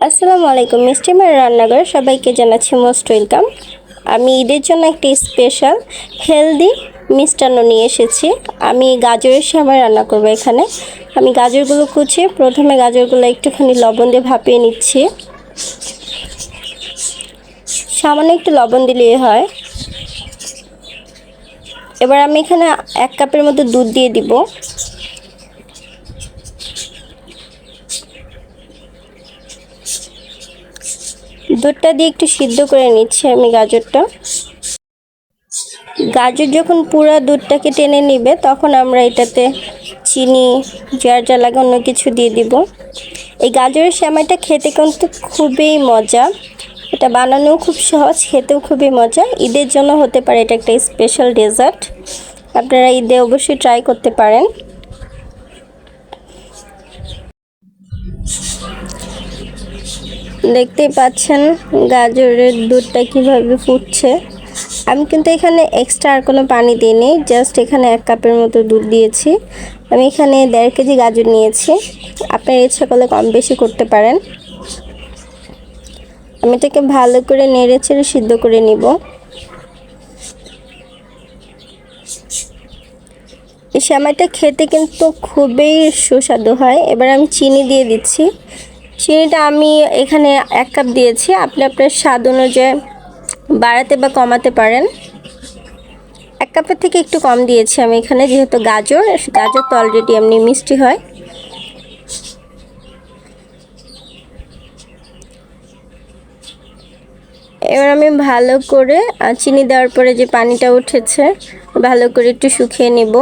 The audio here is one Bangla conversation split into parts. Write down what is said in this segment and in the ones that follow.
আসসালামু আলাইকুম। মিষ্টি মায়ের রান্নাঘরে সবাইকে জানাচ্ছি মোস্ট ওয়েলকাম। আমি ঈদের জন্য একটি স্পেশাল হেলদি মিষ্টান্ন নিয়ে এসেছি। আমি গাজরের সেমাই রান্না করব এখানে। আমি গাজরগুলো কুচিয়ে প্রথমে গাজরগুলো একটুখানি লবণ দিয়ে ভাপিয়ে নিচ্ছি। সামান্য একটু লবণ দিলেই হয়। এবার আমি এখানে 1 কাপের মতো দুধ দিয়ে দিব। দুধটা দিয়ে একটু সিদ্ধ করে নিচ্ছি আমি গাজরটা। গাজর যখন পুরো দুধটাকে টেনে নিবে তখন আমরা এটাতে চিনি যার যা লাগে অন্য কিছু দিয়ে দিব। এই গাজরের সেমাইটা খেতে কিন্তু খুবই মজা, এটা বানানোও খুব সহজ, খেতেও খুবই মজা। ঈদের জন্য হতে পারে এটা একটা স্পেশাল ডেজার্ট, আপনারা ঈদে অবশ্যই ট্রাই করতে পারেন। দেখতেই পাচ্ছেন গাজরের দুধটা কিভাবে ফুটছে। আমি কিন্তু এখানে এক্সট্রা আর কোনো পানি দিইনি, জাস্ট এখানে 1 কাপের মতো দুধ দিয়েছি। আমি এখানে 1.5 কেজি গাজর নিয়েছি, আপনার ইচ্ছা করলে কম বেশি করতে পারেন। আমি এটাকে ভালো করে নেড়ে চেড়ে সিদ্ধ করে নিব। এই সেমাইটা খেতে কিন্তু খুবই সুস্বাদু হয়। এবার আমি চিনি দিয়ে দিচ্ছি। চিনিটা আমি এখানে 1 কাপ দিয়েছি, আপনি আপনার স্বাদ অনুযায়ী বাড়াতে বা কমাতে পারেন। 1 কাপের থেকে একটু কম দিয়েছি আমি এখানে, যেহেতু গাজর তো অলরেডি এমনি মিষ্টি হয়। এবার আমি ভালো করে চিনি দেওয়ার পরে যে পানিটা উঠেছে ভালো করে একটু শুকিয়ে নিব।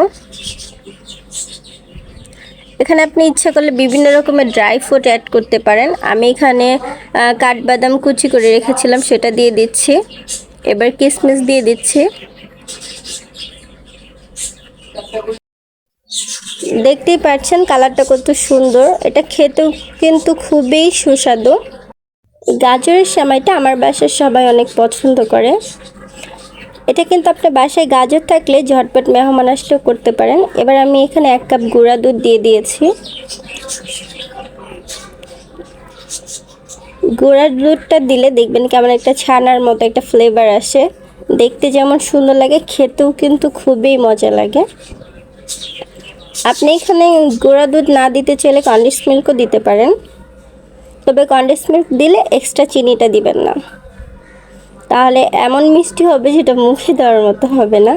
এখানে আপনি ইচ্ছা করলে বিভিন্ন রকমের ড্রাই ফ্রুট অ্যাড করতে পারেন। আমি এখানে কাঠবাদাম কুচি করে রেখেছিলাম, সেটা দিয়ে দিচ্ছি। এবার কিশমিশ দিয়ে দিচ্ছি। দেখতেই পাচ্ছেন কালারটা কত সুন্দর, এটা খেতেও কিন্তু খুবই সুস্বাদু। গাজরের সেমাইটা আমার বাসার সবাই অনেক পছন্দ করে। এটা কিন্তু আপনার বাসায় গাজর থাকলে ঝটপট মেহমান আসলেও করতে পারেন। এবার আমি এখানে 1 কাপ গুঁড়া দুধ দিয়ে দিয়েছি। গুঁড়া দুধটা দিলে দেখবেন কেমন একটা ছানার মতো একটা ফ্লেভার আসে, দেখতে যেমন সুন্দর লাগে খেতেও কিন্তু খুবই মজা লাগে। আপনি এখানে গুঁড়া দুধ না দিতে চাইলে কনডেন্স মিল্কও দিতে পারেন, তবে কনডেন্স মিল্ক দিলে এক্সট্রা চিনিটা দিবেন না, তাহলে এমন মিষ্টি হবে যেটা মুখে দেওয়ার মতো হবে না,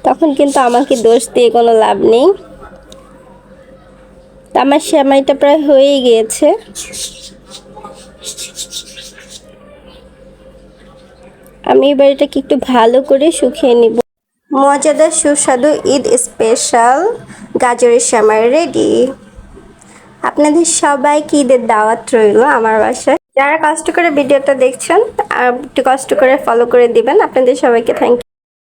তখন কিন্তু আমাকে দোষ দিয়ে কোনো লাভ নেই। আমার সেমাইটা প্রায় হয়েই গিয়েছে। আমি এবার এটাকে একটু ভালো করে শুকিয়ে নিব। মজাদার সুস্বাদু ঈদ স্পেশাল গাজরের সেমাই রেডি। আপনাদের সবাইকে ঈদের দাওয়াত রইল আমার বাসায়। যারা কষ্ট করে ভিডিওটা দেখছেন একটু কষ্ট করে ফলো করে দিবেন। আপনাদের সবাইকে থ্যাংক ইউ।